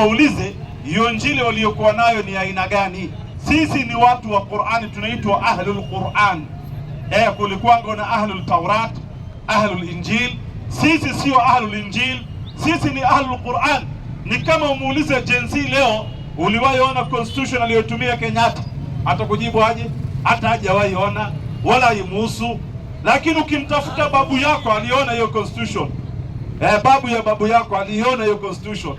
uwaulize hiyo Injili waliokuwa nayo ni aina gani. Sisi ni watu wa Qur'ani, tunaitwa ahlul Qur'an. Kulikuwa na ahlul Taurat, ahlul Injil. Sisi sio ahlul Injil, sisi ni ahlul Qur'an. Ni kama umuulize Gen Z leo, uliwahi ona constitution aliyotumia Kenyatta? Atakujibu aje? Hata hajawahi ona wala imuhusu. Lakini ukimtafuta babu yako aliona hiyo constitution, babu ya babu yako aliona hiyo constitution.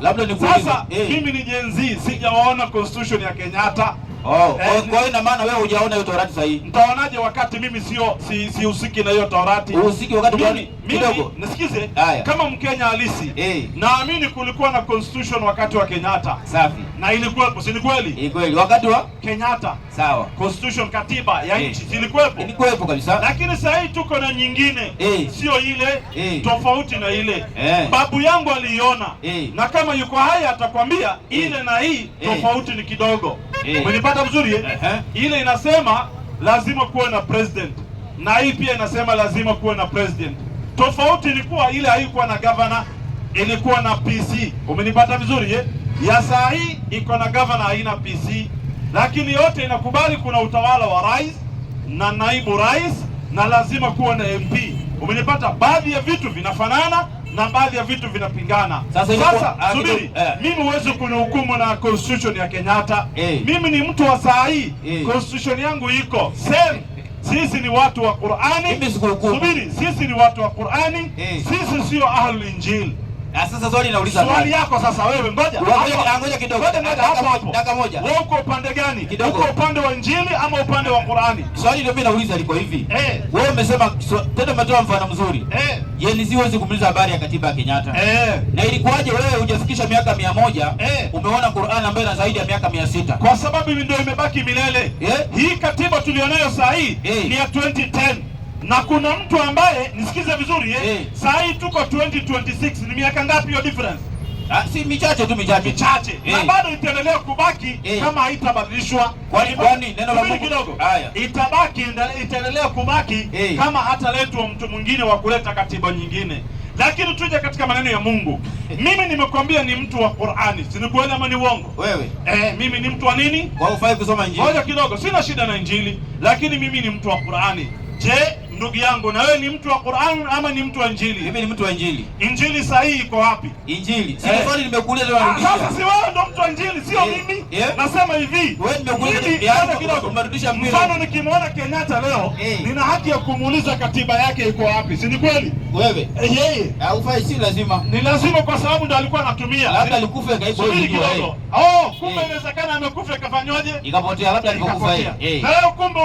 Labda nikuulize. Sasa mimi ni Gen Z, sijaona constitution ya Kenyatta. Kwa hiyo ina maana wewe hujaona hiyo Taurati sahihi. Mtaonaje wakati mimi si usiki na hiyo Taurati? Usiki wakati gani? Kidogo. Nisikize, kama Mkenya halisi, naamini kulikuwa na constitution wakati wa Kenyatta. Safi. Na ilikuwepo, si ni kweli? Ni kweli. Wakati wa Kenyatta. Sawa. Constitution, katiba ya nchi ilikuwepo. Ilikuwepo kabisa. Lakini sasa hivi tuko na nyingine, sio ile, tofauti na ile. Babu yangu aliiona. Na kama yuko hai atakwambia ile na hii tofauti ni kidogo. Umenipata vizuri? Ile inasema lazima kuwe na president, na hii pia inasema lazima kuwe na president. Tofauti ilikuwa ile haikuwa na governor, ilikuwa na PC. Umenipata vizuri? Ya saa hii iko na governor, haina PC, lakini yote inakubali kuna utawala wa rais na naibu rais na lazima kuwa na MP. Umenipata? Baadhi ya vitu vinafanana na baadhi ya vitu vinapingana. Sasa subiri, mimi huwezi kunihukumu na constitution ya Kenyatta. Mimi ni mtu wa saa hii, constitution yangu iko same. Sisi ni watu wa Qur'ani. Subiri, sisi ni watu wa Qur'ani. Sisi sio ahlul Injil. Sasa swali nauliza. Swali yako sasa wewe, ngoja kidogo. Dakika moja. Wewe uko upande gani? Uko upande wa Injili ama upande wa Qur'ani? Swali ndio mimi nauliza liko hivi. Wewe umesema tena, umetoa mfano mzuri. Yeye siwezi kumuuliza habari ya katiba ya Kenyatta. Na ilikuwaje wewe hujafikisha miaka 100 umeona Qur'an ambayo ina zaidi ya miaka 600? Kwa sababu ndio imebaki milele. Hii katiba tulionayo saa hii ni ya 2010. Na kuna mtu ambaye, nisikize vizuri, saa hii tuko 2026, ni miaka ngapi hiyo difference? Si michache tu, michache. Na bado itaendelea kubaki kama haitabadilishwa. Kwani neno la Mungu kidogo itaendelea kubaki kama hataletwa mtu mwingine wa kuleta katiba nyingine. Lakini tuje katika maneno ya Mungu. Mimi nimekwambia ni mtu wa Qur'ani. Si ni kweli ama ni uongo? Wewe. Mimi ni mtu wa nini? Kwa ufai kusoma Injili. Ngoja kidogo, sina shida na Injili, lakini mimi ni mtu wa Qur'ani. Je, ndugu yangu, na wewe ni mtu wa Qur'an ama ni mtu wa Injili? Mimi ni mtu wa Injili. Injili sahihi iko wapi? Injili. Sasa swali nimekuuliza leo narudisha. Sasa si wewe ndo mtu wa Injili, sio mimi. Nasema hivi. Wewe nimekuuliza kidogo. Umerudisha mpira. Mfano nikimwona Kenyatta leo, nina haki ya kumuuliza katiba yake iko wapi? Si ni kweli? Wewe. Yeye. Haufai, si lazima. Ni lazima kwa sababu ndo alikuwa anatumia. Labda alikufa ikaipo kidogo. Kumbe inawezekana amekufa ikafanywaje? Ikapotea, labda alikufa yeye. Na leo kumbe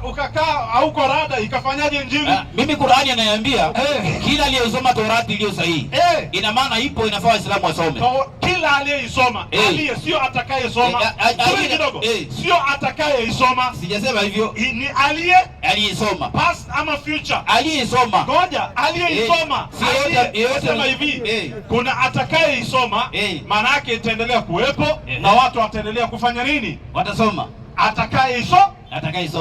ukakaa hauko rada ikafanyaje Injili? Mimi Qur'ani ananiambia kila aliyesoma Taurati iliyo sahihi. Ina maana ipo, inafaa Waislamu wasome. Kila aliyeisoma, sio atakayesoma. Kidogo. Sio atakayeisoma. Sijasema hivyo. Ni aliyesoma. Past ama future. Aliyesoma. Ngoja, aliyeisoma. Sema hivi, kuna atakayeisoma, maana yake itaendelea kuwepo na watu wataendelea kufanya nini? Watasoma. Atakayeisoma.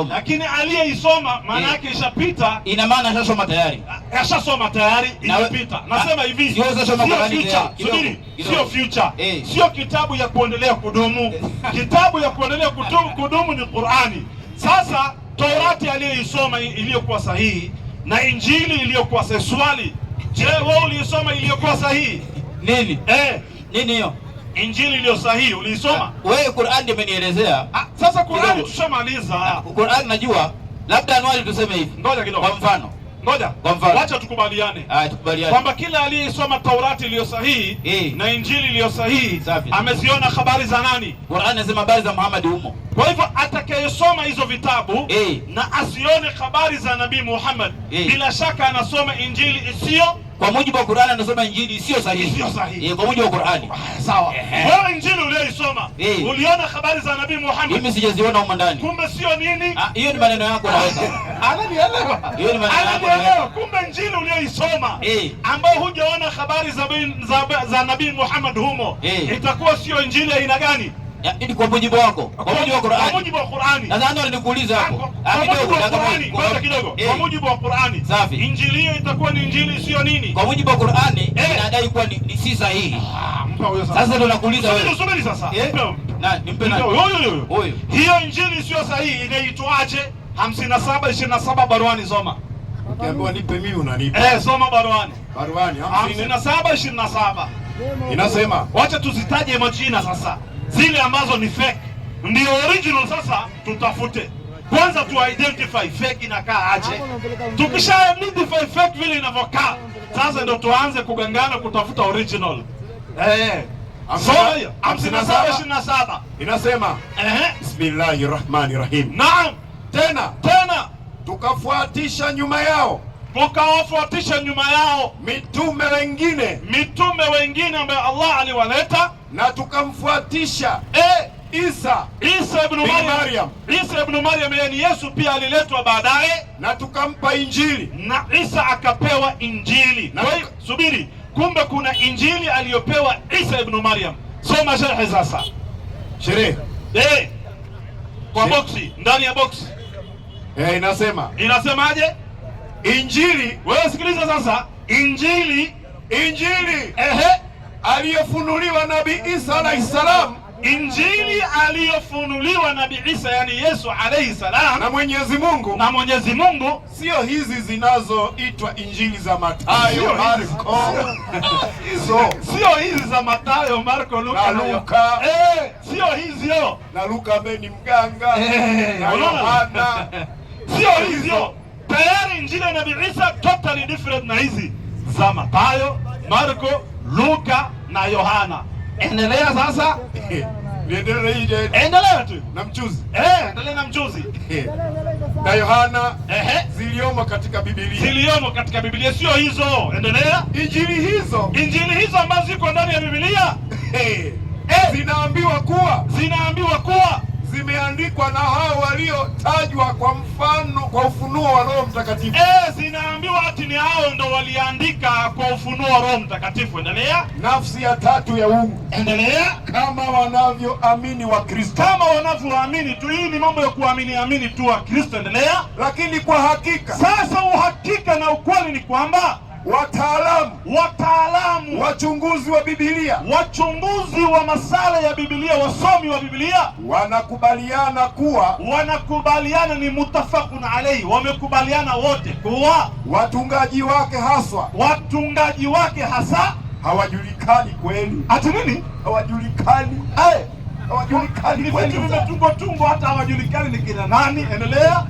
Lakini aliyeisoma maana yake ishapita. Ina maana ashasoma tayari. Ashasoma tayari, imepita. Nasema hivi, sio future. Sio future. Sio kitabu ya kuendelea kudumu. Kitabu ya kuendelea kudumu ni Qur'ani. Sasa Taurati aliyeisoma iliyokuwa sahihi na Injili iliyokuwa sahihi. Swali, je, wewe ulisoma iliyokuwa sahihi? Nini? Nini hiyo? Injili iliyo sahihi uliisoma? Wewe Qur'an ndio umenielezea. Sasa Qur'an tushamaliza. Qur'an najua. Labda anwali tuseme hivi. Ngoja kidogo. Kwa mfano. Wacha tukubaliane. Tukubaliane. Kwamba kila aliyesoma Taurati iliyo sahihi na Injili iliyo sahihi ameziona habari za nani? Qur'an inasema habari za Muhammad humo. Kwa hivyo atakayesoma hizo vitabu na asione habari za Nabii Muhammad, bila shaka anasoma Injili isiyo kwa mujibu wa Qur'an, anasoma Injili sio sahihi. Kwa mujibu wa Qur'an. Sawa. Wewe Injili uliyoisoma, uliona habari za Nabii Muhammad? Mimi sijaziona huko ndani. Kumbe sio nini? Hiyo ni maneno yako naweza. Ananielewa. Hiyo ni maneno yako. Kumbe Injili uliyoisoma ambao hujaona habari za Nabii Muhammad humo, itakuwa sio Injili aina gani? Ili kwa mujibu wako. Kwa mujibu wa Qur'ani. Kwa mujibu wa Qur'ani. Nadhani nilikuuliza hapo. Kidogo. Kwa mujibu wa Qur'ani. Safi. Injili hiyo itakuwa ni injili sio nini? Kwa mujibu wa Qur'ani inadai kuwa ni si sahihi. Mpa huyo sasa. Sasa ndo nakuuliza wewe. Subiri sasa. Nimpe nani? Huyo. Hiyo injili sio sahihi, inaitwaje? 57:27 baruani soma. Ukiambiwa nipe mimi unanipa. Soma baruani. Baruani 57:27. Inasema, wacha tuzitaje majina sasa. Zile ambazo ni fake ndio original sasa tutafute. Kwanza tu identify fake inakaa aje. Tukisha identify fake vile inavyokaa, sasa ndio tuanze kugangana kutafuta original. Soma hiyo 57:27. Inasema, Bismillahirrahmanirrahim. Naam. Tena tukafuatisha nyuma yao mitume wengine ambaye Allah aliwaleta, na tukamfuatisha Isa ibn Maryam, yani Yesu pia aliletwa baadaye, na tukampa Injili, na Isa akapewa Injili. Kwa hiyo subiri, kumbe kuna Injili aliyopewa Isa ibn Maryam. Soma sharhi sasa. Sherehe kwa boksi, ndani ya boksi inasemaje? Injili, wewe sikiliza sasa. Injili aliyofunuliwa Nabii Isa alayhi salam, Injili aliyofunuliwa Nabii Isa yani Yesu alayhi salam na Mwenyezi Mungu, sio hizi zinazoitwa Injili za Mathayo, Marko. Sio hizi za Mathayo, Marko, Luka na Luka. Sio hizo. Na Luka ambaye ni mganga. Na Yohana. Sio hizo. Tayari Injili ya Nabii Isa totally different na hizi za Mathayo, Marko, Luka na Yohana. Endelea sasa. Endelea tu. Na mchuzi. Endelea na mchuzi. Na Yohana ziliomo katika Biblia. Sio hizo. Endelea. Injili hizo ambazo ziko ndani ya Biblia zinaambiwa kuwa zimeandikwa na hao waliotajwa kwa mfano, kwa ufunuo wa Roho Mtakatifu. Zinaambiwa ati ni hao ndo waliandika kwa ufunuo wa Roho Mtakatifu. Endelea. Nafsi ya tatu ya uungu. Endelea. Kama wanavyoamini wa Kristo. Kama wanavyoamini tu. Hii ni mambo ya kuamini tu wa Kristo. Endelea. Lakini kwa hakika, sasa uhakika na ukweli ni kwamba wataalamu, wachunguzi wa Biblia, wachunguzi wa masala ya Biblia, wasomi wa Biblia wanakubaliana ni mutafaqun alayhi, wamekubaliana wote kuwa watungaji wake hasa hawajulikani kweli. Ati nini? Hawajulikani. Hawajulikani kweli. Vimetungwa hata hawajulikani ni kina nani. Endelea.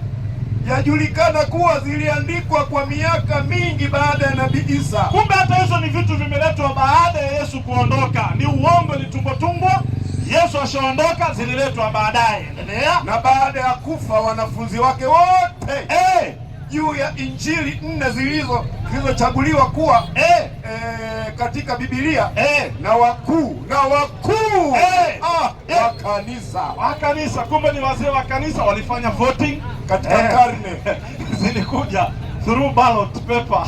Yajulikana kuwa ziliandikwa kwa miaka mingi baada ya Nabii Isa. Kumbe hata hizo ni vitu vimeletwa baada ya Yesu kuondoka. Ni uongo, ni tumbo. Yesu ashaondoka, zililetwa baadaye. Endelea. Na baada ya kufa wanafunzi wake wote juu ya Injili 4 zilizochaguliwa kuwa katika Biblia na wakuu wa kanisa. Kumbe ni wazee wa kanisa walifanya voting katika karne zilikuja through ballot paper.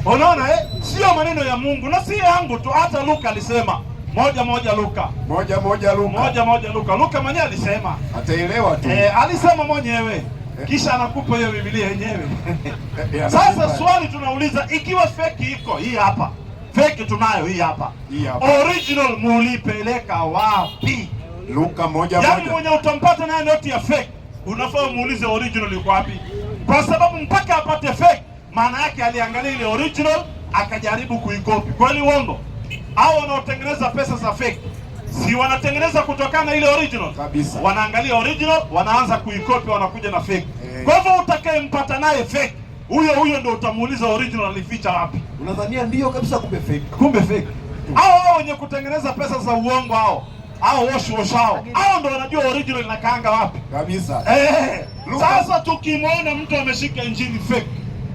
Unaona sio maneno ya Mungu na si yangu tu, hata Luka alisema moja Luka. Luka mwenyewe alisema, ataelewa tu. Alisema mwenyewe. Kisha anakupa hiyo Biblia yenyewe. Sasa swali tunauliza, ikiwa fake iko hii hapa, fake tunayo hii hapa, original mulipeleka wapi? Luka 1:1. Yaani mwenye utampata naye noti ya fake, unafaa muulize original iko wapi, kwa sababu mpaka apate fake maana yake aliangalia ile original akajaribu kuikopi. Kweli uongo? Hao wanaotengeneza pesa za fake si wanatengeneza kutokana na ile original kabisa. Wanaangalia original, wanaanza kuikopi, wanakuja na fake. Kwa hivyo utakayempata naye fake, huyo ndio utamuuliza original alificha wapi. Unadhania ndio kabisa, kumbe fake. Hao wenye kutengeneza pesa za uongo hao hao ndio wanajua original inakaanga wapi kabisa. Sasa tukimwona mtu ameshika injili fake,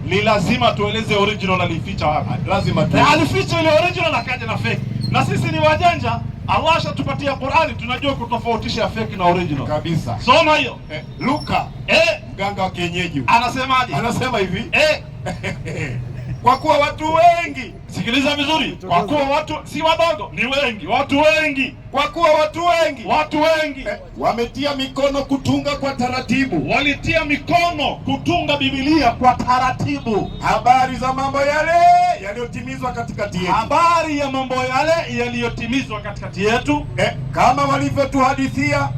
ni lazima tueleze original alificha wapi. Lazima tu. Alificha ile original akaja na fake. Na sisi ni wajanja. Allah shatupatia Qur'ani, tunajua kutofautisha fake na original kabisa. Soma hiyo. Luka mganga wa kienyeji anasemaje? Anasema hivi kwa kuwa watu wengi Sikiliza vizuri, kwa kuwa watu si wadogo, ni wengi, watu wengi. Kwa kuwa watu wengi wametia mikono kutunga kwa taratibu, walitia mikono kutunga Biblia kwa taratibu, habari za mambo yale yaliyotimizwa katikati yetu, habari ya mambo yale yaliyotimizwa katikati yetu, kama walivyotuhadithia,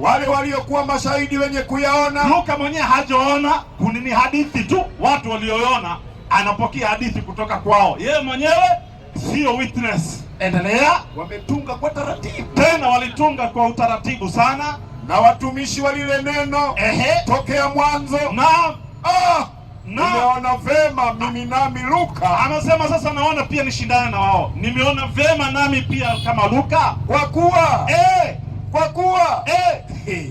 wale waliokuwa mashahidi wenye kuyaona. Luka mwenyewe hajaona, kunini hadithi tu, watu walioona anapokea hadithi kutoka kwao, yeye mwenyewe sio witness. Endelea. Wametunga kwa taratibu, tena walitunga kwa utaratibu sana, na watumishi wa lile neno tokea mwanzo. Nimeona vema mimi nami Luka. Anasema sasa naona pia nishindane na wao, nimeona vema nami pia kama Luka, kwa kuwa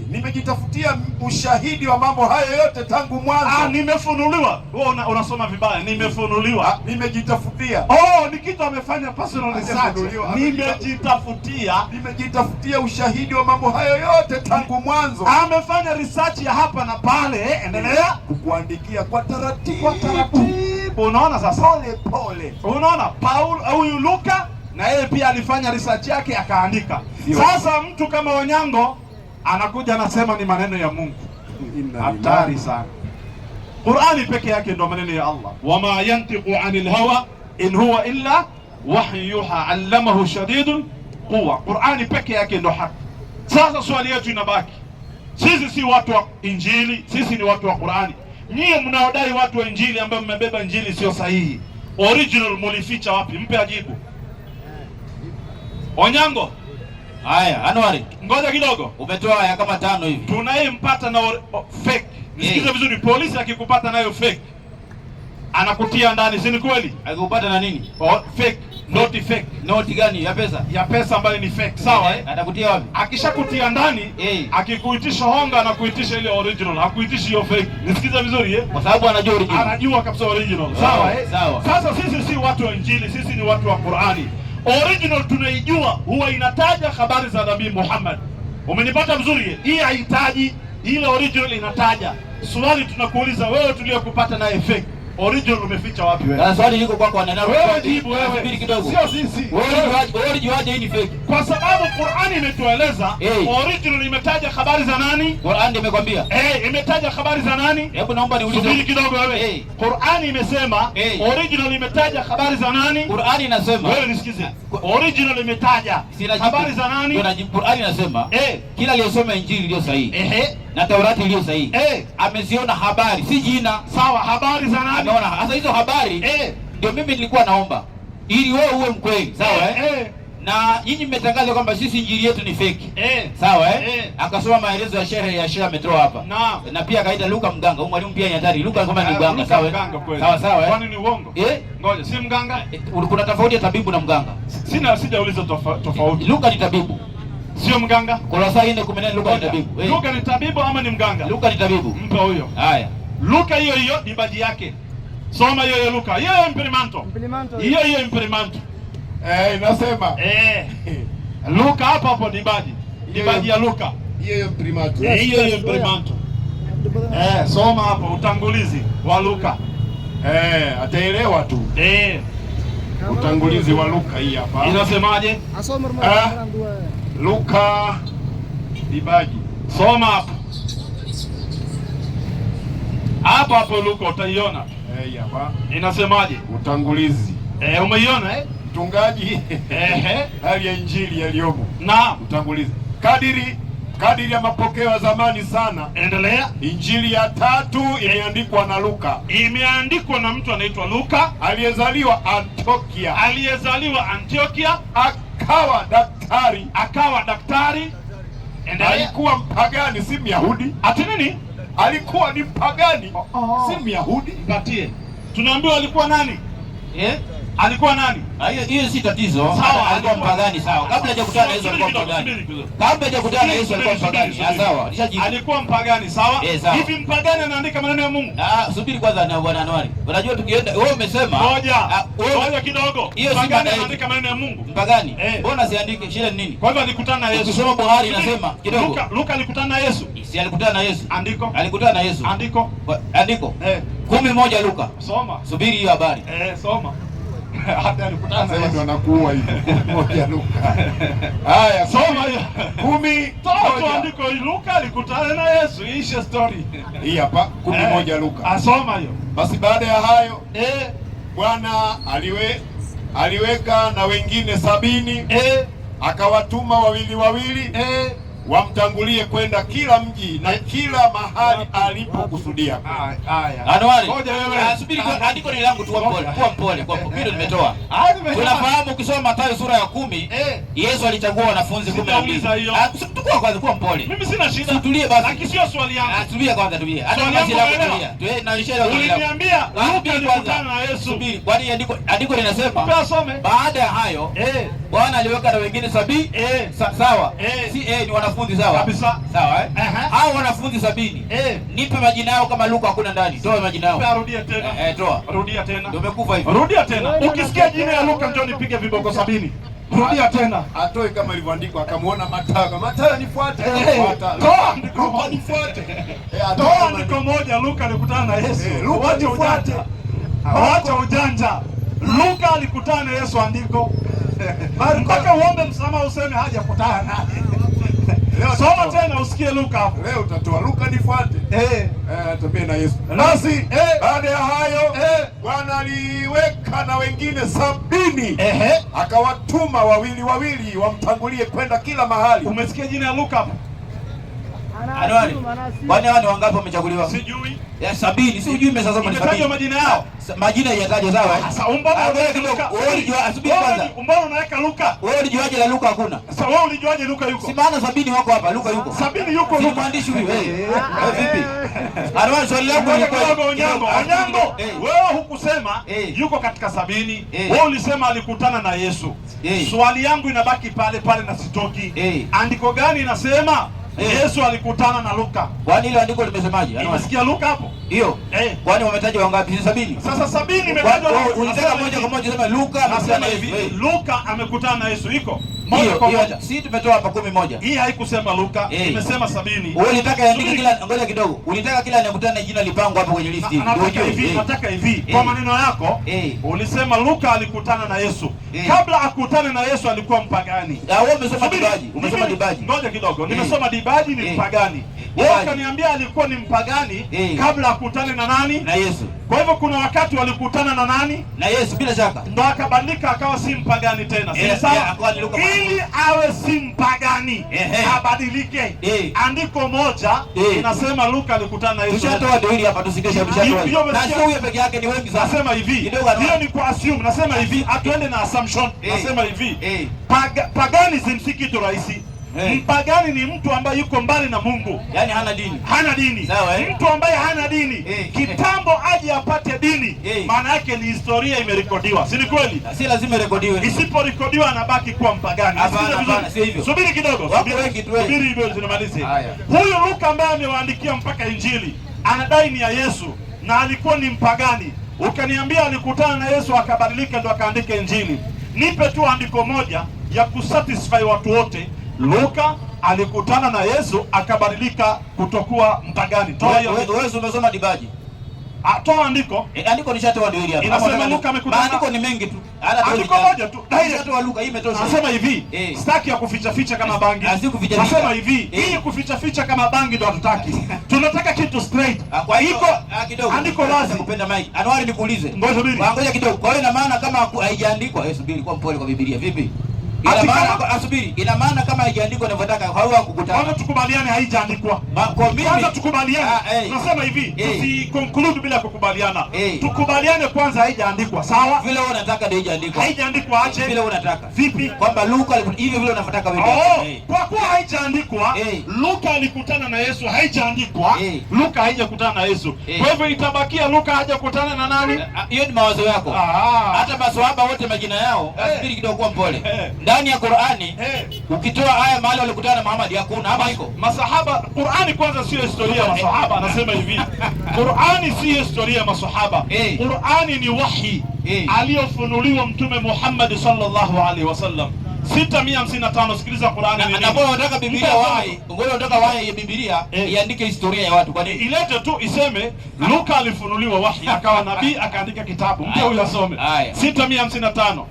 nimejitafutia ushahidi wa mambo hayo yote tangu mwanzo. Nimefunuliwa. Wewe unasoma vibaya. Nimefunuliwa. Nimejitafutia. Ni kitu amefanya personal research. Nimejitafutia ushahidi wa mambo hayo yote tangu mwanzo. Amefanya research ya hapa na pale. Endelea. Kukuandikia kwa taratibu. Kwa taratibu. Unaona sasa? Pole. Unaona Paul au Luka na yeye pia alifanya research yake akaandika. Sasa mtu kama Onyango anakuja anasema ni maneno ya Mungu. Hatari sana. Qur'ani peke yake ndio maneno ya Allah. Wama yantiqu anil hawa in huwa illa wahyu yuha allamahu shadidul quwa. Qur'ani peke yake ndio haki. Sasa swali yetu inabaki, sisi si watu wa Injili, sisi ni watu wa Qur'ani. Nyie mnaodai watu wa Injili ambao mmebeba Injili sio sahihi, original mulificha wapi? Mpe ajibu. Onyango. Haya, Anwari, ngoja kidogo. Umetoa haya kama 5 hivi. Tunayempata na fake. Nisikize vizuri, polisi akikupata nayo fake anakutia ndani, si ni kweli? Akikupata na nini? Fake, noti fake. Noti gani? Ya pesa? Ya pesa ambayo ni fake. Sawa Atakutia wapi? Akishakutia ndani, akikuitisha honga anakuitisha ile original, hakuitishi hiyo fake. Nisikize vizuri Kwa sababu anajua original. Anajua kabisa original. Sawa Sasa sisi si watu wa Injili, sisi ni watu wa Qur'ani. Original tunaijua huwa inataja habari za Nabii Muhammad. Umenipata vizuri? Hii haitaji, ile original inataja. Swali tunakuuliza wewe, tuliyokupata naye fake, original umeficha wapi wewe? Na swali liko kwako anaenda. Wewe jibu wewe. Subiri kidogo. Sio sisi. Wewe jiwaje hii ni fake? Kwa sababu Qur'ani imetueleza original imetaja habari za nani? Qur'ani imekwambia. Imetaja habari za nani? Hebu naomba niulize. Subiri kidogo wewe. Qur'ani imesema original imetaja habari za nani? Qur'ani inasema. Wewe nisikize. Original imetaja habari za nani? Qur'ani inasema kila aliyesoma Injili iliyo sahihi na Taurati iliyo sahihi ameziona habari, si jina. Sawa, habari za nani? Ameona. Sasa hizo habari ndio mimi nilikuwa naomba ili wewe uwe mkweli, sawa na nyinyi mmetangaza kwamba sisi Injili yetu ni fake. Sawa Akasoma maelezo ya shehe ya Sheikh ametoa hapa. Na pia akaita Luka mganga. Huyu mwalimu pia ni hatari. Luka kama ni mganga, sawa Kwani ni uongo? Ngoja, si mganga? Kuna tofauti ya tabibu na mganga. Sijauliza tofauti. Luka ni tabibu. Sio mganga. Kolosai 4:14 Luka ni tabibu. Luka ni tabibu ama ni mganga? Luka ni tabibu. Mpe huyo. Haya. Luka hiyo dibaji yake. Soma hiyo Luka. Hiyo imprimento. Hiyo imprimento. Inasema Luka hapo dibaji ya Luka. Hiyo imprimento. Hiyo imprimento. Soma hapo utangulizi wa Luka. Ataelewa tu. Utangulizi wa Luka hii hapa. Inasemaje? Luka dibaji. Soma hapo. Hapo Luka utaiona. Hapa. Inasemaje? Utangulizi. Umeiona mtungaji? Hali ya Injili yaliyomo. Naam. Utangulizi. Kadiri ya mapokeo ya zamani sana. Endelea. Injili ya 3 imeandikwa na Luka. Imeandikwa na mtu anaitwa Luka, aliyezaliwa Antiokia, akawa daktari. Endelea. Alikuwa mpagani, si Myahudi. Ati nini? Alikuwa ni mpagani, si Myahudi. Patie. Tunaambiwa alikuwa nani? Alikuwa nani? Hiyo si tatizo. Sawa, alikuwa mpagani, sawa. Kabla hajakutana na Yesu alikuwa mpagani. Kabla hajakutana na Yesu alikuwa mpagani. Sawa, nishajibu. Alikuwa mpagani, sawa? Hivi mpagani anaandika maneno ya Mungu? Subiri kwanza na Bwana Anwari. Unajua tukienda wewe umesema ngoja kidogo. Mpagani anaandika maneno ya Mungu. Mpagani. Mbona siandike? Shida ni nini? Kwa hivyo alikutana na Yesu. Ukisoma Buhari inasema kidogo. Luka alikutana na Yesu. Si alikutana na Yesu. Andiko. Alikutana na Yesu. Andiko. Andiko. 11 Luka. Soma. Subiri hiyo habari. Soma. Hata alikutana sasa ndio anakuwa hivi. 11 Luka. Haya, soma hiyo. 10. Toa andiko Luka alikutana na Yesu. Isha story. Hii hapa 11 Luka. Asoma hiyo. Basi baada ya hayo Bwana aliweka na wengine 70 akawatuma wawili wawili wamtangulie kwenda kila mji na kila mahali alipokusudia. Anwari, subiri kwa andiko ni langu tu, kwa mpole. Mimi nimetoa. Tunafahamu ukisoma Mathayo sura ya 10, Yesu alichagua wanafunzi 12. Tukua kwanza, kwa mpole. Mimi sina shida. Tulie basi. Lakini sio swali yangu. Tulia kwanza, tulia. Hata basi la kutulia. Tuwe na ishara kwa. Uliniambia Luka alikutana na Yesu. Subiri. Kwani andiko linasema baada ya hayo Bwana aliweka na wengine 70. Sawa. Si ni wanafunzi sawa. Kabisa. Sawa hao wanafunzi 70. Nipe majina yao kama Luka hakuna ndani. Toa majina yao. Rudia tena. Toa. Rudia tena. Ndio umekufa hivi. Rudia tena. Ukisikia jina ya Luka njoo nipige viboko 70. Rudia tena. Atoe kama ilivyoandikwa, akamwona Mathayo nifuate. Toa ndiko nifuate. Toa ndiko moja Luka alikutana na Yesu. Luka nifuate. Acha ujanja. Luka alikutana na Yesu andiko. Mpaka uombe msamaha useme hajakutana naye. Soma tena usikie Luka hapo. Leo utatoa Luka nifuate. Tembea na Yesu. Basi baada ya hayo Bwana aliweka na wengine 70. Akawatuma wawili wawili wamtangulie kwenda kila mahali. Umesikia jina ya Luka hapo? Anwari. Kwani hao ni wangapi wamechaguliwa? Sijui. Ya 70, si ujui umesema ni 70. Majina yao. Majina yataje sawa? Sasa umbona unaweka Luka. Wewe ulijua asubiri kwanza. Umbona unaweka Luka. Wewe ulijuaje la Luka hakuna? Sasa wewe ulijuaje Luka yuko? Si maana 70 wako hapa, Luka yuko. 70 yuko Luka. Mwandishi huyu vipi? Anwari swali lako ni kwa Onyango. Wewe hukusema yuko katika 70. Wewe ulisema alikutana na Yesu. Swali yangu inabaki pale pale na sitoki. Andiko gani inasema Yesu alikutana na Luka? Kwani ile andiko limesemaje? Unasikia Luka hapo? Hiyo. Kwani wametaja wangapi? 70. Sasa 70 imetajwa. Unataka moja kwa moja sema Luka anasema hivi. Luka amekutana na Yesu iko. Moja kwa moja. Si tumetoa hapa 11. Hii haikusema Luka, imesema 70. Wewe unataka iandike kila, ngoja kidogo. Unataka kila anayekutana jina lipangwe hapo kwenye listi. Nataka hivi. Kwa maneno yako, ulisema Luka alikutana na Yesu. Kabla akutane na Yesu alikuwa mpagani. Wewe umesoma dibaji. Umesoma dibaji. Ngoja kidogo. Nimesoma dibaji ni mpagani. Wewe ukaniambia alikuwa ni mpagani kabla akutane na nani? Na Yesu. Kwa hivyo kuna wakati walikutana na nani? Na Yesu bila shaka. Ndo akabadilika akawa si mpagani tena. Si sawa? Ili awe si mpagani, abadilike. Andiko moja inasema Luka alikutana na Yesu. Tushatoa dili hapa tusikesha tushatoa. Na sio huyo peke yake, ni wengi sana. Nasema hivi. Hiyo ni kwa assume. Nasema hivi, atuende na assumption. Nasema hivi. Paganism si kitu rahisi. Mpagani ni mtu ambaye yuko mbali na Mungu. Yaani hana dini. Hana dini. Mtu ambaye hana dini. Kitambo aje apate dini. Maana yake ni historia imerekodiwa. Si ni kweli? Si lazima irekodiwe. Isiporekodiwa anabaki kuwa mpagani. Hapana, sio hivyo. Subiri kidogo. Subiri hivyo zinamalize. Huyu Luka ambaye amewaandikia mpaka Injili anadai ni ya Yesu na alikuwa ni mpagani. Ukaniambia alikutana na Yesu akabadilika ndo akaandika Injili. Nipe tu andiko moja ya kusatisfy watu wote. Luka alikutana na Yesu akabadilika kutokuwa mpagani. Toa hiyo. Wewe umesoma dibaji. Toa andiko. Andiko nishatoa ndio hili hapa. Inasema Luka amekutana. Andiko ni mengi tu. Andiko moja tu. Nishatoa Luka, hii imetosha. Nasema hivi, sitaki ya kuficha ficha kama bangi. Nasema hivi, hii kuficha ficha kama bangi ndo hatutaki. Tunataka kitu straight. Kwa hiyo kidogo. Andiko lazima kupenda mic. Anwari nikuulize. Ngoja kidogo. Kwa hiyo ina maana kama haijaandikwa, subiri kwa mpole kwa Biblia. Vipi? Ina maana kama haijaandikwa inavyotaka hawakukutana. Kwanza tukubaliane haijaandikwa. Kwanza tukubaliane. Tunasema hivi, tusiconclude bila kukubaliana. Tukubaliane kwanza haijaandikwa. Sawa? Vile wewe unataka ndio haijaandikwa. Haijaandikwa aje? Vile unataka. Vipi? Kwamba Luka hivyo vile unavyotaka wewe. Kwa kuwa haijaandikwa, Luka alikutana na Yesu haijaandikwa. Luka haijakutana na Yesu. Kwa hivyo itabakia Luka hajakutana na nani? Hiyo ni mawazo yako. Hata maswahaba wote majina yao, subiri kidogo kwa mpole. Ndani ya Qur'ani ukitoa aya mahali walikutana na Muhammad hakuna hapa iko. Masahaba, Qur'ani kwanza sio historia ya masahaba, anasema hivi. Qur'ani si historia ya masahaba. Qur'ani ni wahi aliyofunuliwa Mtume Muhammad sallallahu alaihi wasallam. 655. Sikiliza Qur'ani ni nini? Na unataka Biblia wahi. Ngoja unataka wahi ya Biblia iandike historia ya watu. Kwa nini? Ilete tu iseme Luka alifunuliwa wahi akawa nabii akaandika kitabu. Mtu huyo asome. 655.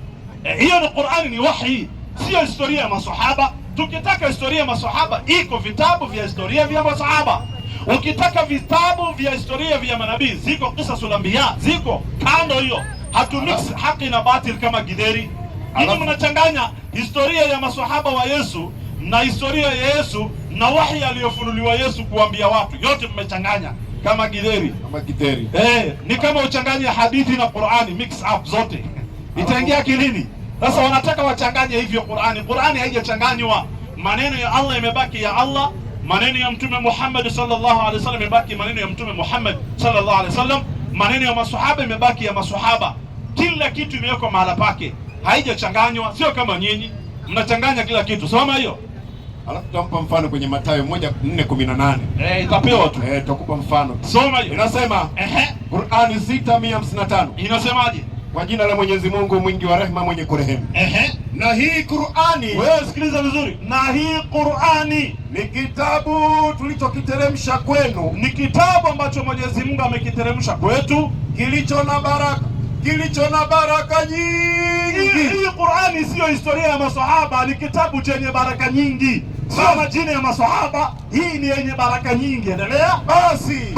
Hiyo ni Qur'ani, ni wahi, sio historia ya maswahaba. Tukitaka historia ya maswahaba iko vitabu vya historia vya maswahaba. Ukitaka vitabu vya historia vya manabii ziko Qisasul Anbiya, ziko kando hiyo. Hatumix haki na batil kama Gideri. Ninyi mnachanganya historia ya maswahaba wa Yesu na historia ya Yesu na wahi aliyofunuliwa Yesu kuambia watu, yote mmechanganya kama Gideri. Ni kama uchanganya hadithi na Qur'ani, mix up zote. Itaingia akilini. Sasa wanataka wachanganye hivyo Qur'ani. Qur'ani haijachanganywa. Maneno ya Allah yamebaki ya Allah, maneno ya Mtume Muhammad sallallahu alaihi wasallam yamebaki maneno ya Mtume Muhammad sallallahu alaihi wasallam, maneno ya maswahaba yamebaki ya maswahaba. Kila kitu imewekwa mahala pake, haijachanganywa. Sio kama nyinyi mnachanganya kila kitu. Soma hiyo. Alafu tutampa mfano kwenye Mathayo 1:4-18. Itapewa tu. Tutakupa mfano. Soma hiyo. Inasema Qur'ani 6:155. Inasemaje? Kwa jina la Mwenyezi Mungu mwingi wa rehema mwenye kurehemu. Na hii Qur'ani, wewe sikiliza vizuri. Na hii Qur'ani ni kitabu tulichokiteremsha kwenu. Ni kitabu ambacho Mwenyezi Mungu amekiteremsha kwetu, kilicho na baraka nyingi. Hii Qur'ani sio historia ya maswahaba, ni kitabu chenye baraka nyingi. Sio majina ya maswahaba, hii ni yenye baraka nyingi. Endelea. Basi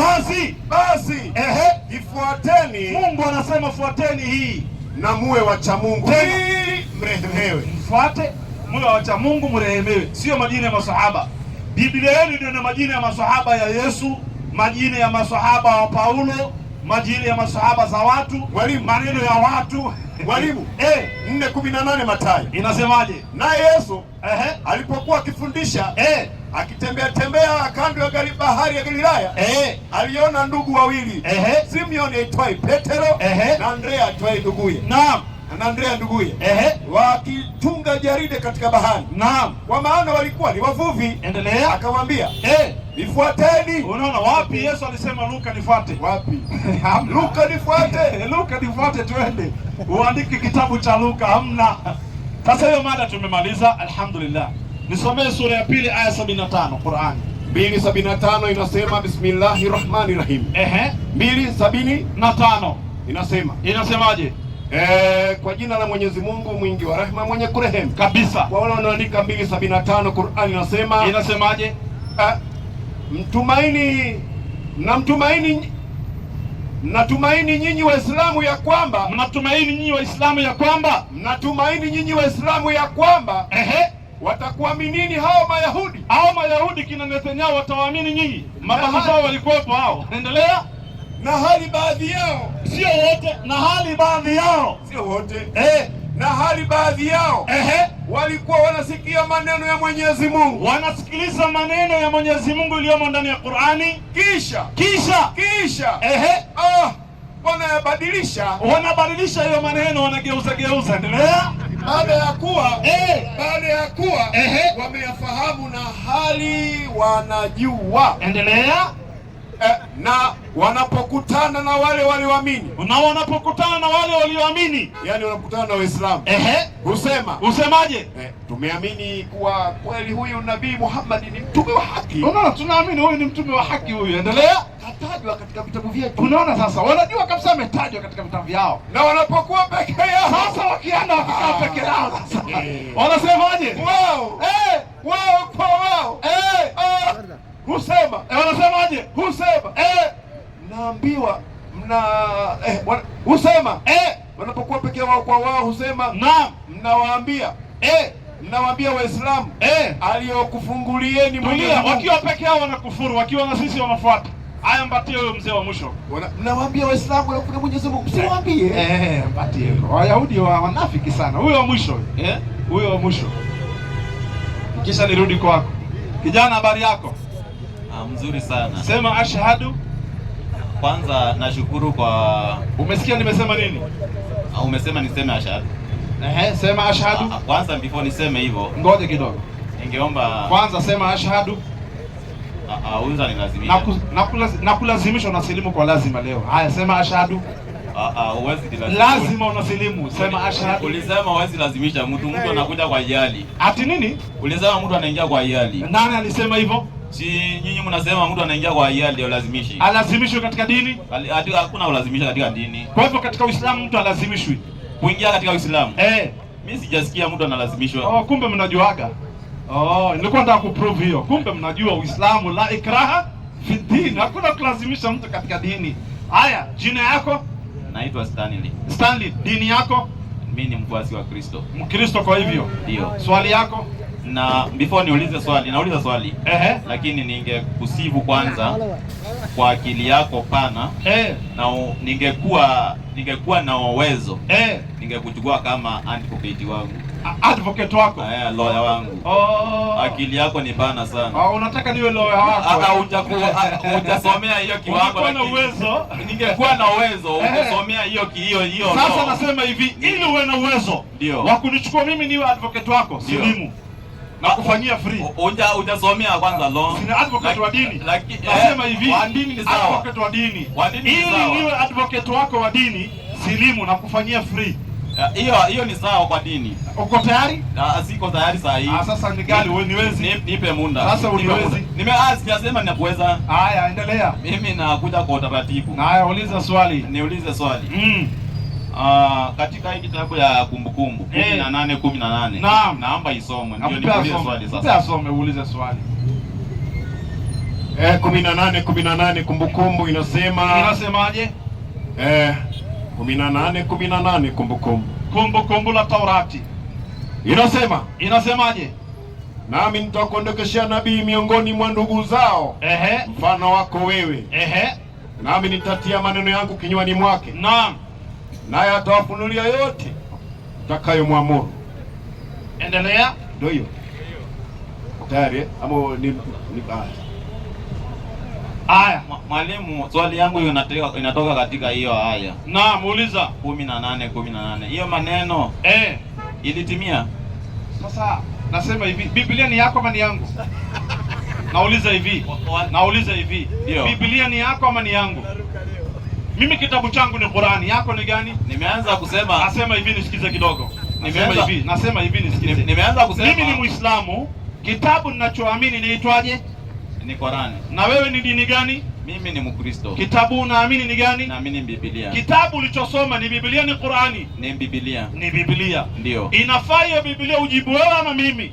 ifuateni. Mungu anasema fuateni hii na muwe wacha Mungu ili mrehemewe. Mfuate, muwe wacha Mungu mrehemewe. Sio majina ya maswahaba. Biblia yenu ndio majina ya maswahaba ya Yesu, majina ya maswahaba wa Paulo, majina ya maswahaba za watu, maneno ya watu. Mwalimu, 4:18 Mathayo. Inasemaje? Na Yesu alipokuwa akifundisha akitembea kando ya bahari ya Galilaya, aliona ndugu wawili, Simeoni aitwaye Petero na Andrea aitwaye nduguye. Naam. Na Andrea nduguye, wakitunga jaride katika bahari. Naam. Kwa maana walikuwa ni wavuvi. Endelea. Akamwambia, nifuateni. Unaona wapi Yesu alisema Luka nifuate? Wapi? Luka nifuate. Luka nifuate, twende. Uandike kitabu cha Luka, hamna. Sasa hiyo mada tumemaliza, alhamdulillah. Nisomee sura ya 2 aya 75 Qur'an. 2:75 inasema Bismillahirrahmanirrahim. 2:75 inasemaje? Kwa jina la Mwenyezi Mungu mwingi wa rehema mwenye kurehemu. Kabisa. Kwa wale wanaoandika 2:75 Qur'an inasemaje? Mnatumaini nyinyi Waislamu ya kwamba watakuaminini hao Mayahudi. Kina Netanyahu watawaamini nyinyi. Mababu zao walikuwepo hao. Endelea. Na hali baadhi yao, sio wote, na hali baadhi yao, sio wote, na hali baadhi yao walikuwa wanasikia maneno ya Mwenyezi Mungu, wanasikiliza maneno ya Mwenyezi Mungu iliyomo ndani ya Qur'ani, kisha wanabadilisha hiyo maneno, wanageuza. Endelea. Baada ya kuwa wameyafahamu na hali wanajua. Endelea. Na wanapokutana na wale walioamini, yani wanakutana na Waislamu, husemaje? Tumeamini kuwa kweli huyu Nabii Muhammad ni mtume wa haki. Unaona, tunaamini huyu ni mtume wa haki huyu. Endelea. Katajwa katika vitabu vyetu. Unaona, sasa wanajua kabisa ametajwa katika vitabu vyao. Na wanapokuwa peke yao, sasa wakienda wakikaa peke yao, sasa wanasemaje? Wao kwa wao husema, wanasemaje? Naambiwa husema wanapokuwa peke yao kwa wao husema, naam, mnawaambia Waislamu aliyokufungulieni Mwenyezi Mungu. Wakiwa peke yao wanakufuru, wakiwa na sisi wanafuata. Haya, mpatie huyo mzee wa mwisho. Mnawaambia Waislamu aliyokufungulia Mwenyezi Mungu, msiwaambie. Mpatie huyo. Wayahudi wanafiki sana. Huyo wa mwisho. Huyo wa mwisho. Kisha nirudi kwako. Kijana, habari yako? Mzuri sana. Sema ashhadu. Kwanza nashukuru kwa... Umesikia nimesema nini? Umesema niseme ashhadu. Sema ashhadu. Kwanza before niseme hivyo, ngoja kidogo. Ningeomba kwanza sema ashhadu. Unza nilazimisha. Na kulazimisha unasilimu kwa lazima leo. Haya, sema ashhadu. Lazima unasilimu. Sema ashhadu. Ulisema huwezi lazimisha mtu anakuja kwa hiari. Ati nini? Ulisema mtu anaingia kwa hiari. Nani alisema hivyo? Si nyinyi mnasema mtu anaingia kwa hiari ndio lazimishi. Alazimishwe katika dini? Hakuna ulazimisha katika dini. Kwa hivyo katika Uislamu mtu alazimishwi kuingia katika Uislamu? Mimi sijasikia mtu analazimishwa. Kumbe mnajuaga. Nilikuwa nataka kuprove hiyo. Kumbe mnajua Uislamu la ikraha fi din. Hakuna kulazimisha mtu katika dini. Haya, jina yako? Naitwa Stanley. Stanley, dini yako? Mimi ni mfuasi wa Kristo. Mkristo kwa hivyo? Ndio. Swali yako? Na before nauliza swali. Lakini ningekusifu kwanza kwa akili yako pana. Na ningekuwa na uwezo. Ningekuchukua kama advocate wangu. Advocate wako? Lawyer wangu. Akili yako ni pana sana. Unataka niwe lawyer wako? Hujasomea hiyo kiwango. Ungekuwa na uwezo. Ningekuwa na uwezo, ungesomea hiyo. Sasa nasema hivi, ili uwe na uwezo wa kunichukua mimi niwe advocate wako, silimu na kufanyia free. Hujasomea kwanza law. Sina advocate wa dini. Nasema hivi, wa dini ni sawa. Advocate wa dini. Ili niwe advocate wako wa dini, silimu na kufanyia free. Hiyo ni sawa kwa dini. Uko tayari? Siko tayari saa hii. Sasa ni gani wewe niwezi? Nipe muda. Sasa uniwezi. Sijasema ninakuweza. Haya, endelea. Mimi nakuja kwa utaratibu. Haya, uliza swali. Niulize swali. Katika hii kitabu ya Kumbukumbu 18:18. Naam. Naomba isomwe ndio niulize swali sasa. Utasome uulize swali. 18:18 Kumbukumbu inasemaje? 18:18 Kumbukumbu la Taurati inasemaje? Nami nitakuondokeshea nabii miongoni mwa ndugu zao, mfano wako wewe. Nami nitatia maneno yangu kinywani mwake. Naam. Naye atawafunulia yote utakayomwamuru. Endelea. Ndio hiyo. Tayari ama ni Aya. Mwalimu, swali yangu inatoka katika hiyo aya. Naam, uliza. 18:18. Hiyo maneno ilitimia. Sasa nasema hivi, Biblia ni yako ama ni yangu? Nauliza hivi. Biblia ni yako ama ni yangu? Mimi kitabu changu ni Qur'ani, yako ni gani? Nimeanza kusema. Nasema hivi nisikize kidogo. Nasema hivi nisikize. Nimeanza kusema. Mimi ni Muislamu, kitabu ninachoamini niitwaje? Ni Qur'ani. Na wewe ni dini gani? Mimi ni Mkristo. Kitabu unaamini ni gani? Naamini Biblia. Kitabu ulichosoma ni Biblia ni Qur'ani? Ni Biblia. Ni Biblia. Ndio. Inafaa hiyo Biblia ujibu wewe ama mimi?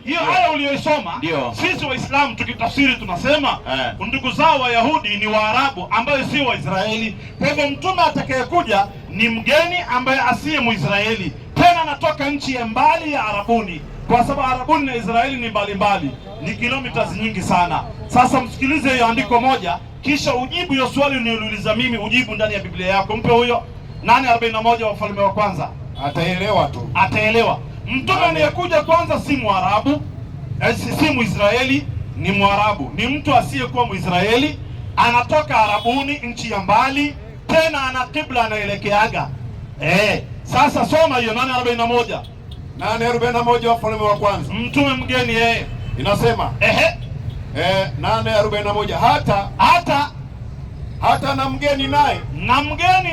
Hiyo aya uliyosoma, sisi Waislamu tukitafsiri tunasema ndugu zao Wayahudi ni Waarabu ambayo sio Waisraeli. Kwa hivyo mtume atakayekuja ni mgeni ambaye asiye Muisraeli, tena anatoka nchi ya mbali ya Arabuni, kwa sababu Arabuni na Israeli ni mbali, ni kilomita nyingi sana. Sasa msikilize hiyo andiko moja, kisha ujibu hiyo swali uniuliza mimi, ujibu ndani ya Biblia yako. Mpe huyo 8:41 Wafalme wa Kwanza. Ataelewa tu. Ataelewa. Mtume anayekuja kwanza si Mwarabu, si Muisraeli, ni Mwarabu. Ni mtu asiyekuwa Muisraeli, anatoka Arabuni, nchi ya mbali, tena ana kibla anaelekeaga. Sasa soma hiyo 8:41. 8:41 Wafalme wa Kwanza. Mtume mgeni inasema 8:41 hata na mgeni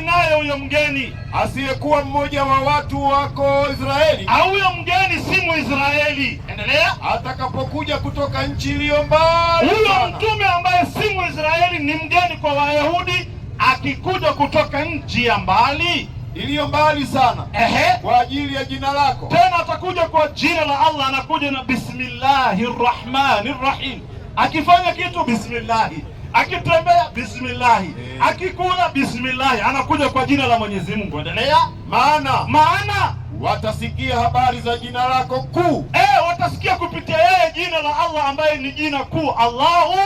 naye huyo mgeni asiyekuwa mmoja wa watu wako Israeli, au huyo mgeni si Muisraeli. Endelea. Atakapokuja kutoka nchi iliyo mbali, huyo mtume ambaye si Muisraeli ni mgeni kwa Wayahudi, akikuja kutoka nchi ya mbali iliyo mbali sana, kwa ajili ya jina lako, tena atakuja kwa jina la Allah, anakuja na Bismillahirrahmanirrahim. Akifanya kitu bismillah, akitembea bismillah, akikula bismillah, anakuja kwa jina la Mwenyezi Mungu. Endelea. Maana watasikia habari za jina lako kuu. Watasikia kupitia yeye jina la Allah ambaye ni jina kuu, Allahu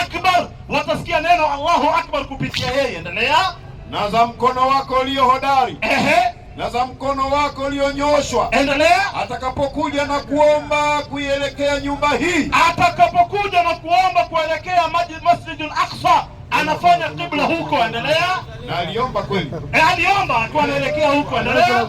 Akbar. Watasikia neno Allahu Akbar kupitia yeye. Endelea. Na za mkono wako ulio hodari, na za mkono wako ulionyoshwa. Endelea. Atakapokuja na kuomba kuielekea nyumba hii, kuelekea Masjidul Aqsa, anafanya kibla huko. Endelea. Na aliomba kweli. Aliomba kwa anaelekea huko. Endelea.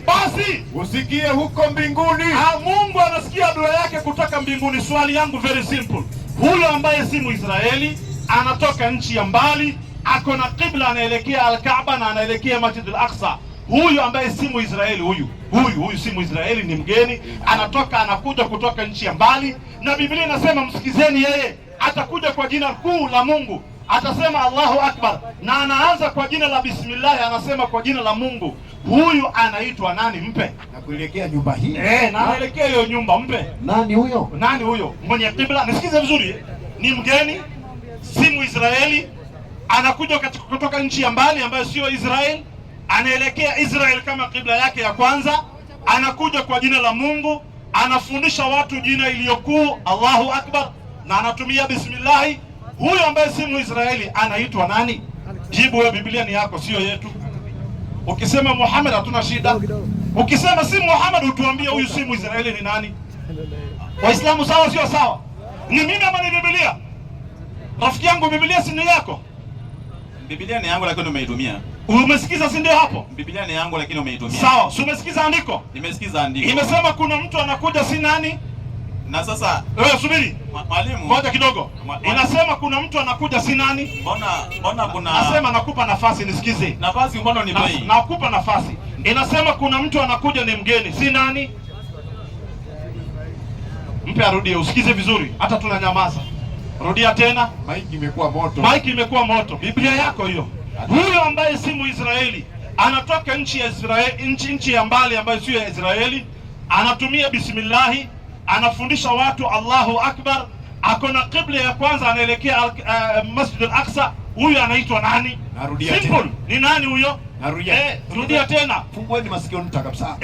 Basi usikie huko mbinguni. Mungu anasikia dua yake kutoka mbinguni. Swali yangu very simple. Huyo ambaye si Muisraeli anatoka nchi ya mbali, ako na kibla, anaelekea Al-Kaaba na anaelekea Masjid Al-Aqsa. Huyu ambaye si Muisraeli, huyu si Muisraeli, ni mgeni, anakuja kutoka nchi ya mbali, na Biblia inasema msikizeni yeye, atakuja kwa jina kuu la Mungu, atasema Allahu Akbar, na anaanza kwa jina la bismillah, anasema kwa jina la Mungu. Huyu anaitwa nani? Mpe. Na kuelekea nyumba hii. Na anaelekea hiyo nyumba, mpe. Nani huyo? Nani huyo? Mwenye kibla, nisikize vizuri, ni mgeni, si Muisraeli, anakuja kutoka nchi ya mbali ambayo sio Israeli, anaelekea Israel kama kibla yake ya kwanza, anakuja kwa jina la Mungu, anafundisha watu jina iliyokuu Allahu Akbar, na anatumia bismillah. Huyo ambaye si Muisraeli anaitwa nani? Jibu wewe, Biblia ni yako, sio yetu. Ukisema Muhammad hatuna shida, ukisema si Muhammad utuambie huyu si Muisraeli ni nani. Waislamu sawa sio sawa? Ni mimi ama ni Biblia? Rafiki yangu, Biblia si ni yako? Biblia ni yangu lakini umeitumia. Umesikiza si ndio hapo? Biblia ni yangu lakini umeitumia. Sawa, si umesikiza andiko? Nimesikiza andiko. Imesema kuna mtu anakuja si nani? Na sasa wewe subiri. Mwalimu. Ngoja kidogo. Inasema kuna mtu anakuja si nani? Mbona kuna Nasema nakupa nafasi nisikize. Nafasi mbona ni bei? Nakupa nafasi. Inasema kuna mtu anakuja ni mgeni si nani? Mpe arudie usikize vizuri, hata tunanyamaza. Rudia tena. Maiki imekuwa moto. Maiki imekuwa moto. Biblia yako hiyo. Huyo ambaye si Muisraeli anatoka nchi ya Israeli, nchi ya mbali ambayo sio ya Israeli, anatumia bismillah, anafundisha watu Allahu Akbar, akona kibla ya kwanza, anaelekea Masjid Al-Aqsa. Huyo anaitwa nani? Narudia simple tena. Ni nani huyo? Narudia. Rudia tena. Fungueni masikio nita kabisa.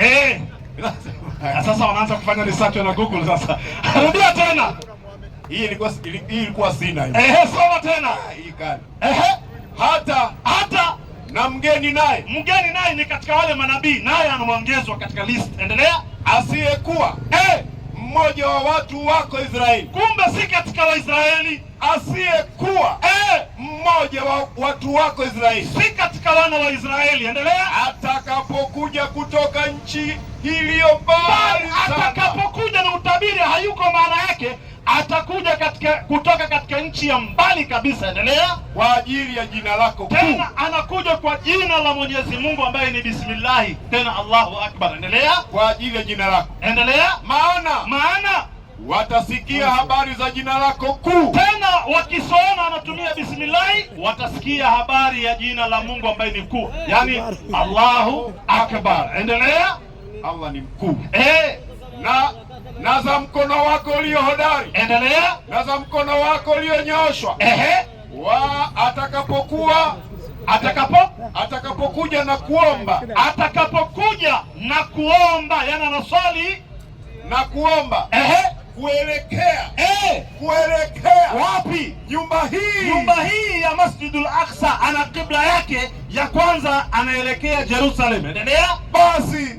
Sasa wanaanza kufanya research na Google sasa. Rudia tena. Hii ilikuwa sina hiyo. Soma tena. Hii kali. Hata na mgeni naye ni katika wale manabii, naye anaongezwa katika list. Endelea. Asiyekuwa mmoja wa watu wako Israeli. Kumbe si katika Waisraeli. Asiyekuwa mmoja wa watu wako Israeli, si katika wana wa Israeli. Endelea. Atakapokuja kutoka nchi iliyo mbali sana. Atakapokuja na utabiri hayuko maana yake atakuja kutoka katika nchi ya mbali kabisa. Endelea. Kwa ajili ya jina lako kuu. Tena anakuja kwa jina la Mwenyezi Mungu ambaye ni bismillah, tena Allahu Akbar. Endelea. Kwa ajili ya jina lako. Endelea. Maana watasikia habari za jina lako kuu. Tena wakisoma anatumia bismillah, watasikia habari ya jina la Mungu ambaye ni kuu, yani Allahu Akbar. Endelea. Allah ni mkuu. Na za mkono wako ulio hodari. Endelea. Na za mkono wako ulionyooshwa. Atakapokuja na kuomba. Atakapokuja na kuomba, yani anaswali na kuomba. Kuelekea. Kuelekea wapi? Nyumba hii ya Masjidul Aqsa, ana kibla yake ya kwanza, anaelekea Jerusalem. Endelea. Basi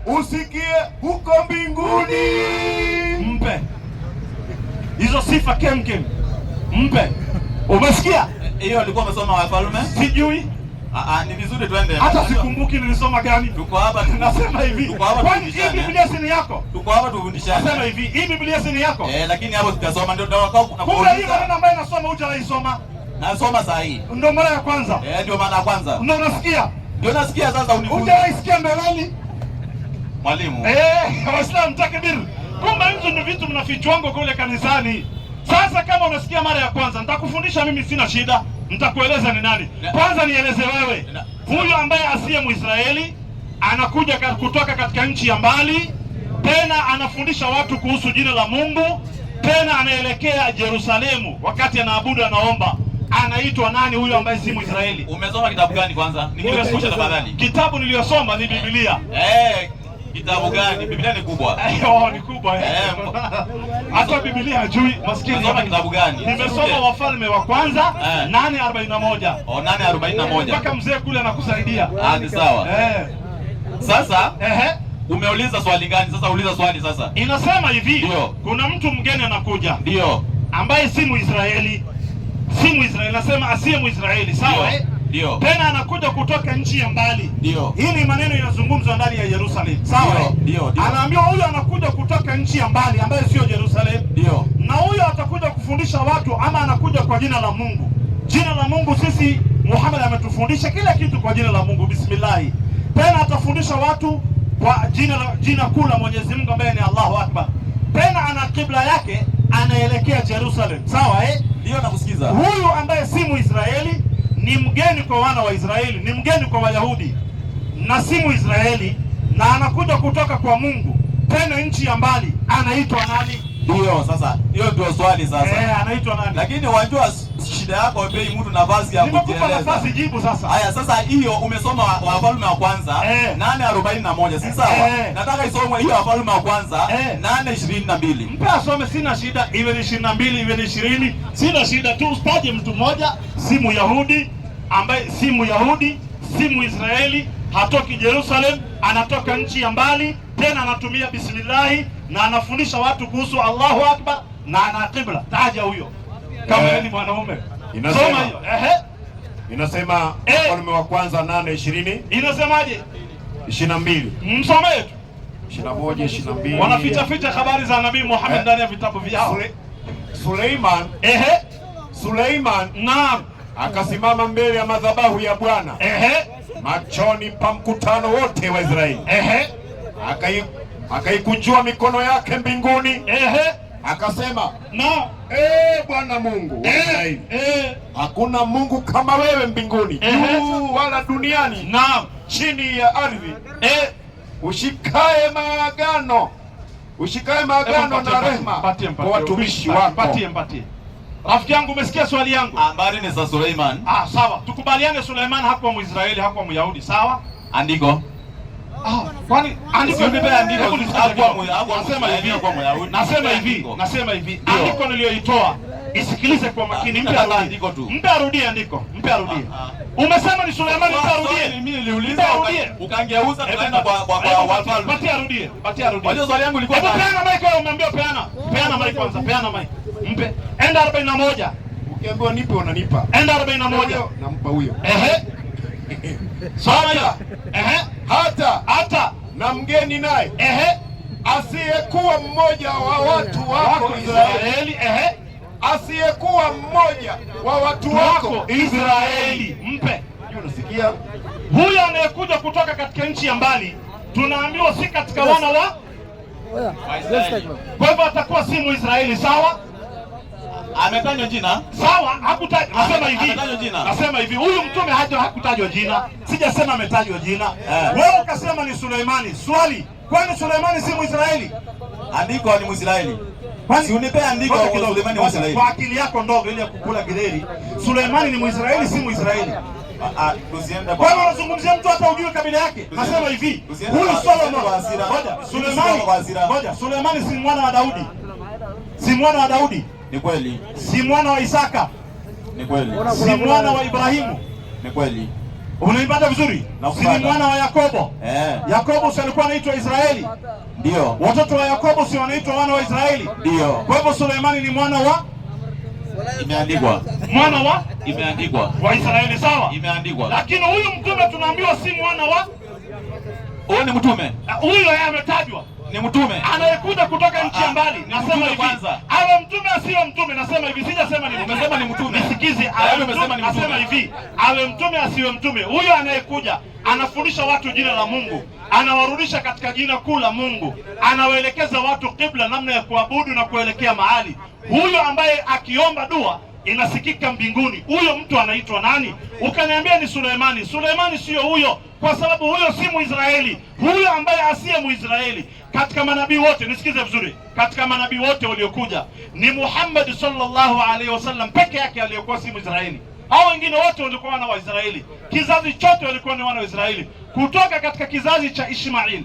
usikie huko mbinguni. Mpe hizo sifa kemkem, mpe. Umesikia? Hiyo alikuwa amesoma Wafalme? Sijui. Ni vizuri tuende. Hata sikumbuki nilisoma gani. Tuko hapa tunasema hivi. Kwani hii Biblia si ni yako? Tuko hapa tufundishane. Nasema hivi, hii Biblia si ni yako? Lakini hapo tutasoma ndio wakao kuna kuuliza. Kumbe hii maneno ambayo nasoma hujaisoma. Nasoma saa hii. Ndio mara ya kwanza. Ndio mara ya kwanza. Ndio unasikia? Ndio nasikia sasa unifunze. Hujaisikia mbeleni? Mwalimu. Waislamu takbir. Kumbe hizo ni vitu mnafichwango kule kanisani. Sasa kama unasikia mara ya kwanza, nitakufundisha mimi, sina shida. Nitakueleza ni nani. Kwanza nieleze wewe. Huyu ambaye asiye Muisraeli anakuja kutoka katika nchi ya mbali, tena anafundisha watu kuhusu jina la Mungu, tena anaelekea Yerusalemu wakati anaabudu, anaomba. Anaitwa nani huyu ambaye si Muisraeli? Umesoma kitabu gani kwanza? Nikikumbusha tafadhali. Kitabu niliyosoma ni Biblia. Kitabu gani? Biblia ni kubwa. Ni kubwa. Hata Biblia hajui. Maskini. Unasoma kitabu gani? Nimesoma Wafalme wa kwanza 8:41. 8:41. Mpaka mzee kule anakusaidia. Ni sawa. Sasa umeuliza swali gani? Sasa uliza swali sasa. Inasema hivi. Ndio. Kuna mtu mgeni anakuja. Ndio. Ambaye si Muisraeli. si Mwisraeli, nasema asiye Mwisraeli, sawa eh? Ndio. Tena anakuja kutoka nchi ya mbali. Ndio. Hii ni maneno yanazungumzwa ndani ya Yerusalemu. Sawa eh? Ndio. Anaambiwa huyu anakuja kutoka nchi ya mbali ambayo sio Yerusalemu. Ndio. Na huyu atakuja kufundisha watu, ama anakuja kwa jina la Mungu. Jina la Mungu, sisi Muhammad ametufundisha kila kitu kwa jina la Mungu, bismillah. Tena atafundisha watu kwa jina kuu la Mwenyezi Mungu ambaye ni Allahu Akbar. Tena ana kibla yake, anaelekea Jerusalem. Sawa eh? Ndio, nakusikiza. Huyu ambaye si Mwisraeli ni mgeni kwa wana wa Israeli, ni mgeni kwa Wayahudi, na si Mwisraeli, na anakuja kutoka kwa Mungu, tena nchi ya mbali. Anaitwa nani? Ndio, sasa hiyo ndio swali sasa. Anaitwa nani? Lakini wajua shida yako, upei mtu nafasi ya kujieleza. Nimekupa nafasi, jibu sasa. Haya, sasa hiyo umesoma Wafalme wa kwanza 8:41, si sawa? Nataka isomwe hiyo Wafalme wa kwanza 8:22. Mpe asome, sina shida, iwe ni 22 iwe ni 20, sina shida tu. Ustaje mtu mmoja si Myahudi, ambaye si Myahudi, si Mwisraeli, hatoki Jerusalem, anatoka nchi ya mbali, tena anatumia bismillah na anafundisha watu kuhusu Allahu Akbar na ana kibla. Taja huyo kama ni mwanaume. Soma hiyo. Inasema Wafalme wa kwanza 8:20. Inasemaje? 22. Msomee tu. 21, 22. Wanaficha habari za Nabii Muhammad ndani ya vitabu vyao. Suleiman naam, akasimama mbele ya madhabahu ya Bwana machoni pa mkutano wote wa Israeli. Akaikunjua mikono yake mbinguni. Akasema, Bwana Mungu wa Israeli, hakuna Mungu kama wewe mbinguni, juu wala duniani, naam, chini ya ardhi, ushikae maagano na rehema kwa watumishi wako. Mpatie. Rafiki yangu, umesikia swali yangu? Habari ni za Suleiman. Sawa. Tukubaliane Suleiman hakuwa Mwisraeli, hakuwa Myahudi, sawa? Andiko. Kwani andiko ndio andiko nasema hivi. Andiko niliyoitoa isikilize kwa makini, mpe arudie andiko. Umesema ni Suleiman, mpe arudie. Mimi niliuliza ukangeuza tukaenda kwa Wafalme. Patia arudie. Wajua swali yangu ilikuwa peana mic wewe, umeambiwa peana mic kwanza, peana mic. Mpe. Enda 41. Ukiambiwa nipe unanipa. Enda 41. Nampa huyo. Sasa hata na mgeni naye asiyekuwa mmoja wa watu wako Israeli, asiyekuwa mmoja wa watu wako Israeli. Mpe. Unasikia? Huyu anayekuja kutoka katika nchi ya mbali, tunaambiwa si katika wana wa Israeli. Kwa hivyo atakuwa si Mwisraeli, sawa? Ametajwa jina? Sawa, hakutajwa. Nasema hivi, huyu mtume hakutajwa jina. Sijasema ametajwa jina. Wewe ukasema ni Suleimani. Swali, kwani Suleimani si Mwisraeli? Andiko ni Mwisraeli. Si unipe andiko kwa Suleimani Mwisraeli. Kwa akili yako ndogo ile ya kukula gideri, Suleimani ni Mwisraeli, si Mwisraeli? Tusiende kwa hiyo unazungumzia mtu hata hujui kabila yake. Nasema hivi, huyu Solomon, Suleimani si mwana wa Daudi. Si mwana wa Daudi. Ni kweli. Si mwana wa Isaka. Ni kweli. Si mwana wa Ibrahimu. Ni kweli. Unaipata vizuri? Si mwana wa Yakobo. Yakobo si alikuwa anaitwa Israeli? Ndio. Watoto wa Yakobo si wanaitwa wana wa Israeli? Ndio. Kwa hivyo Suleimani ni mwana wa imeandikwa. Mwana wa imeandikwa. Wa Israeli, sawa? Imeandikwa. Lakini huyu mtume tunaambiwa si mwana wa. Huyo ni mtume. Huyo yeye ametajwa. Ni mtume anayekuja kutoka nchi ya mbali. Nasema hivi, kwanza awe mtume asiwe mtume. Nasema hivi, sijasema ni mtume. Umesema ni mtume. Nisikize, awe mtume. Nasema hivi, awe mtume asiwe mtume. Huyo anayekuja anafundisha watu jina la Mungu, anawarudisha katika jina kuu la Mungu, anawaelekeza watu kibla, namna ya kuabudu na kuelekea mahali. Huyo ambaye akiomba dua inasikika mbinguni, huyo mtu anaitwa nani? Ukaniambia ni Suleimani. Suleimani sio huyo, kwa sababu huyo si Mwisraeli. Huyo ambaye asiye Mwisraeli katika manabii wote, nisikize vizuri, katika manabii wote waliokuja ni Muhammad sallallahu alaihi wasallam peke yake aliyekuwa si Mwisraeli. Hao wengine wote walikuwa wana wa Israeli. Kizazi chote walikuwa ni wana wa Israeli, kutoka katika kizazi cha Ishmail,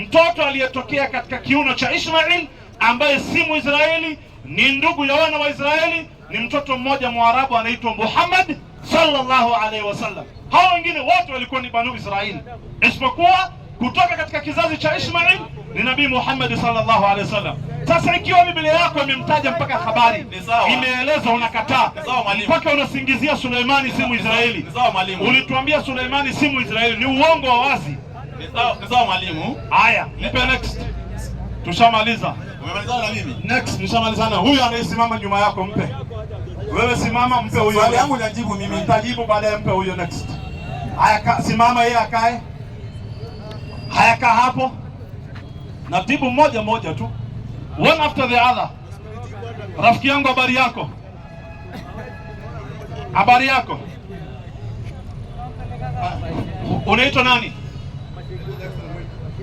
mtoto aliyetokea katika kiuno cha Ishmail ambaye si Mwisraeli, ni ndugu ya wana wa Israeli, ni mtoto mmoja Mwarabu anaitwa Muhammad sallallahu alaihi wasallam. Hao wengine wote walikuwa ni Banu Israeli, isipokuwa kutoka katika kizazi cha Ishmail ni Nabii Muhammad sallallahu alaihi wasallam. Sasa ikiwa Biblia yako imemtaja mpaka habari imeeleza, unakataa mpaka unasingizia Suleimani si Mwisraeli. Ulituambia Suleimani si Mwisraeli, ni uongo wa wazi. Ni sawa mwalimu. Haya, mpe next. Tushamaliza. Umemalizana na mimi? Next, nishamalizana. Huyu anayesimama nyuma yako mpe. Wewe simama, mpe huyo. Swali yangu najibu mimi, nitajibu baadaye, mpe huyo next. Haya, simama yeye akae. Haya, kaa hapo. Natibu mmoja mmoja tu. One after the other. Rafiki yangu, habari yako? Habari yako? Unaitwa nani?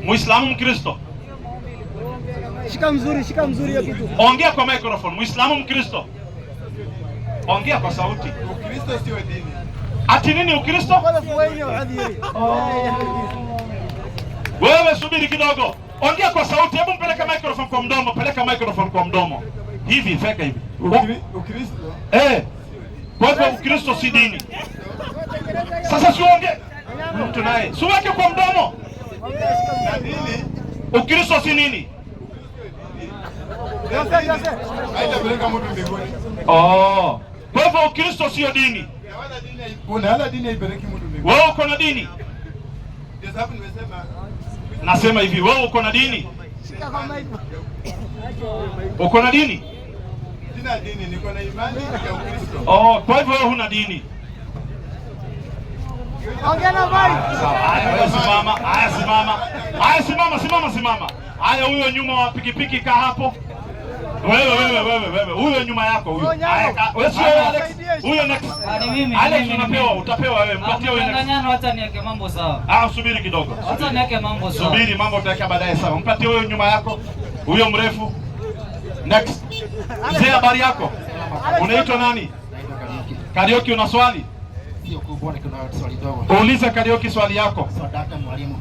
Muislamu, Mkristo? Shika mzuri ya kitu. Ongea kwa microphone. Muislamu, Mkristo? Ongea kwa sauti. Ukristo sio dini. Ati nini Ukristo? Wewe subiri kidogo. Ongea kwa sauti. Hebu mpeleka microphone kwa mdomo. Peleka microphone kwa mdomo. Hivi, feka hivi. Ukristo? Kwa hivyo Ukristo si dini. Sasa si uongee. Mtu naye. Si weke kwa mdomo. Na dini? Ukristo si nini? Haitapeleka mtu mbinguni. Kwa hivyo Ukristo sio dini. Kuna dini haipeleki mtu mbinguni. Wewe uko na dini? Ndio sababu nimesema. Nasema hivi, wewe uko na dini? Uko na dini? Sina dini, niko na imani ya Ukristo. Kwa hivyo wewe huna dini. Ongea na bali. Haya, simama. Haya, simama. Haya, huyo nyuma wa pikipiki kaa hapo. Wewe. Huyo nyuma yako huyo. Wewe sio Alex. Huyo next. Alex utapewa wewe. Mpatie huyo next. Acha niweke mambo sawa. Subiri kidogo. Acha niweke mambo sawa. Subiri, mambo utaweka baadaye sawa. Mpatie huyo nyuma yako. Huyo mrefu. Next. Mzee, habari yako? Unaitwa nani? Karioki, una swali? Sio kubwa, kuna swali dogo. Uulize Karioki swali yako. Sadaka mwalimu.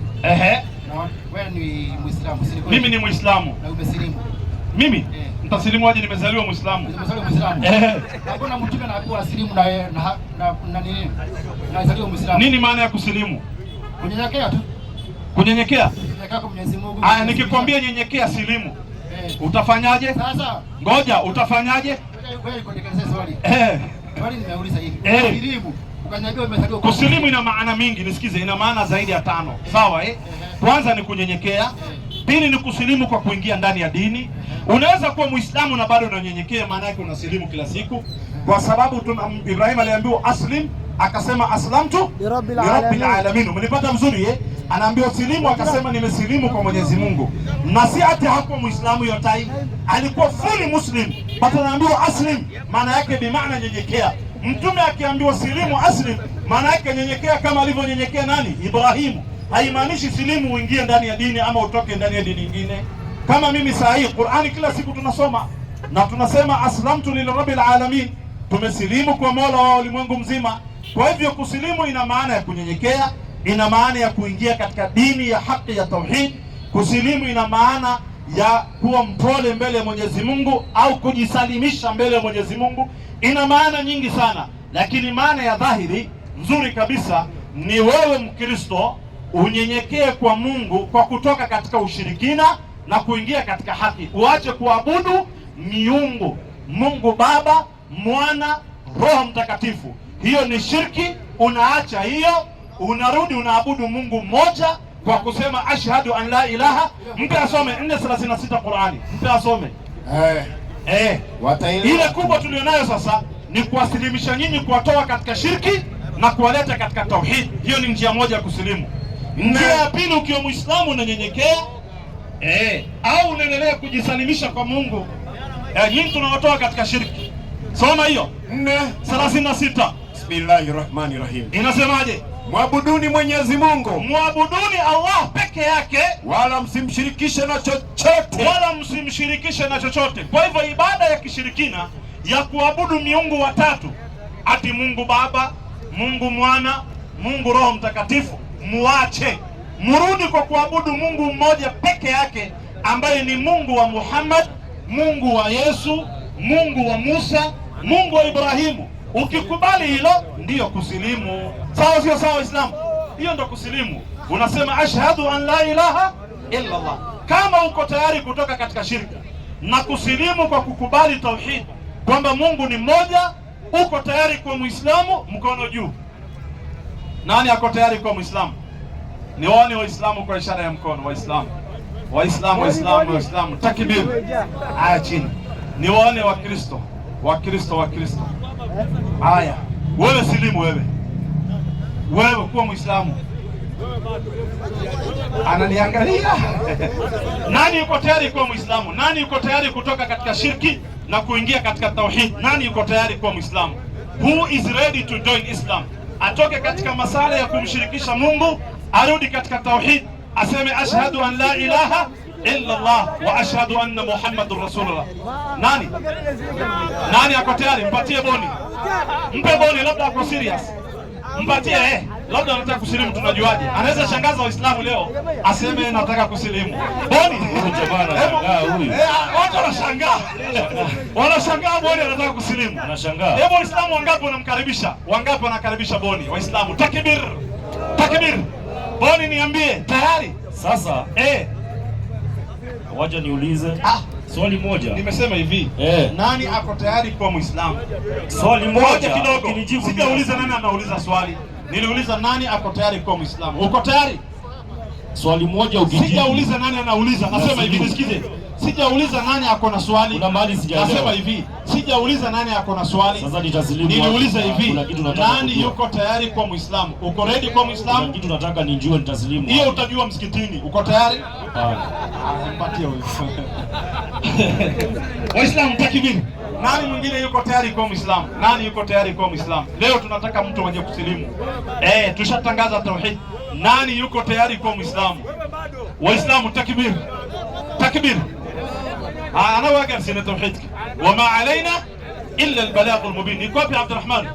Wewe ni Muislamu, si mimi ni Muislamu. Na umesilimu? Mimi? Mtasilimu aje, nimezaliwa Muislamu. Umezaliwa Muislamu? Hakuna mtu anakuwa asilimu na nini? Unazaliwa Muislamu. Nini maana ya kusilimu? Kunyenyekea tu. Kunyenyekea? Kunyenyekea kwa Mwenyezi Mungu. Nikikwambia nyenyekea silimu. Utafanyaje? Sasa. Ngoja, utafanyaje? Wewe kuelekeza swali. Swali nimeuliza hivi. Kusilimu. Ukanyagua umezaliwa. Kusilimu ina maana mingi, nisikize, ina maana zaidi ya 5. Sawa Kwanza ni kunyenyekea. Pili ni kusilimu kwa kuingia ndani ya dini. Unaweza kuwa Muislamu na bado unanyenyekea, maana yake unasilimu kila siku. Kwa sababu Ibrahim aliambiwa aslim, akasema aslamtu lirabbil alamin. Umenipata vizuri Anaambiwa silimu, akasema nimesilimu kwa Mwenyezi Mungu. Na si ati hapo Muislamu yote, alikuwa fully Muslim. But anaambiwa aslim, maana yake bi maana nyenyekea. Mtume akiambiwa silimu aslim, maana yake nyenyekea kama alivyonyenyekea nani? Ibrahimu. Haimaanishi silimu uingie ndani ya dini ama utoke ndani ya dini nyingine. Kama mimi saa hii Qur'ani kila siku tunasoma na tunasema aslamtu lirabbil alamin, tumesilimu kwa Mola wa ulimwengu mzima. Kwa hivyo kusilimu ina maana ya kunyenyekea, ina maana ya kuingia katika dini ya haki ya tauhid. Kusilimu ina maana ya kuwa mpole mbele ya Mwenyezi Mungu au kujisalimisha mbele ya Mwenyezi Mungu. Ina maana nyingi sana, lakini maana ya dhahiri nzuri kabisa ni wewe Mkristo unyenyekee kwa Mungu kwa kutoka katika ushirikina na kuingia katika haki. Uache kuabudu miungu, Mungu Baba, Mwana, Roho Mtakatifu. Hiyo ni shirki, unaacha hiyo, unarudi unaabudu Mungu mmoja kwa kusema ashhadu an la ilaha. Mpe asome 4:36 Qur'ani. Mpe asome. Ile kubwa tulionayo sasa ni kuwasilimisha nyinyi, kuwatoa katika shirki na kuwaleta katika tauhid. Hiyo ni njia moja ya kusilimu. Njia ya pili, ukiwa Muislamu unanyenyekea au unaendelea kujisalimisha kwa Mungu, nyinyi tunawatoa katika shirki. Soma hiyo 4:36. Bismillahirrahmanirrahim. Inasemaje? Mwabuduni Mwenyezi Mungu. Mwabuduni Allah peke yake, wala msimshirikishe na chochote. Kwa hivyo ibada ya kishirikina ya kuabudu miungu watatu, ati Mungu Baba, Mungu Mwana, Mungu Roho Mtakatifu, muache. Murudi kwa kuabudu Mungu mmoja peke yake, ambaye ni Mungu wa Muhammad, Mungu wa Yesu, Mungu wa Musa, Mungu wa Ibrahimu. Ukikubali hilo ndiyo kusilimu. Sawa sio sawa Waislamu? Hiyo ndio kusilimu. Unasema ashhadu an la ilaha illa Allah. Kama uko tayari kutoka katika shirka na kusilimu kwa kukubali tauhid kwamba Mungu ni mmoja, uko tayari kuwa Muislamu, mkono juu. Nani ako tayari kuwa Muislamu? Nione Waislamu kwa ishara ya mkono. Waislamu. Takbir. Aya chini. Nione Wakristo. Aya. Wewe silimu wewe kuwa Muislamu. Ananiangalia. Nani yuko tayari kuwa Muislamu? Nani yuko tayari kutoka katika shirki na kuingia katika tauhid? Nani yuko tayari kuwa Muislamu? Who is ready to join Islam? Atoke katika masala ya kumshirikisha Mungu, arudi katika tauhid, aseme ashhadu an la ilaha illa Allah wa ashhadu anna Muhammadur Rasulullah. Nani ako tayari? Mpatie boni. Mpe boni, labda ako serious. Mpatie labda anataka kusilimu, tunajuaje? Anaweza shangaza Waislamu leo aseme nataka kusilimu. Boni. Huyu. Watu wanashangaa boni anataka kusilimu. Anashangaa. Hebu Waislamu wangapi wanamkaribisha? Wangapi wanakaribisha boni? Waislamu takbir. Boni niambie tayari. Sasa wacha niulize swali moja. Nimesema hivi, nani ako tayari kuwa Muislamu? Swali moja kidogo. Sijauliza nani anauliza swali. Niliuliza nani ako tayari kuwa Muislamu. Uko tayari? Swali moja ukijibu. Sijauliza nani anauliza. Nasema hivi, nisikize. Sijauliza nani ako na swali. Kuna mali sijaelewa. Nasema hivi, sijauliza nani ako na swali. Sasa nitasilimu. Niliuliza hivi, nani yuko tayari kuwa Muislamu? Uko ready kuwa Muislamu? Kuna kitu nataka nijue, nitasilimu. Hiyo utajua msikitini. Uko tayari? Mpatie huyo. Waislamu takbir. Nani mwingine yuko tayari kuwa Muislamu? Nani yuko tayari kuwa Muislamu? Leo tunataka mtu aje kusilimu. Tushatangaza tauhid. Nani yuko tayari kuwa Muislamu? Waislamu takbir. Ana waga sina tauhid. Wama alaina illa albalagh almubin. Iko wapi Abdurrahman?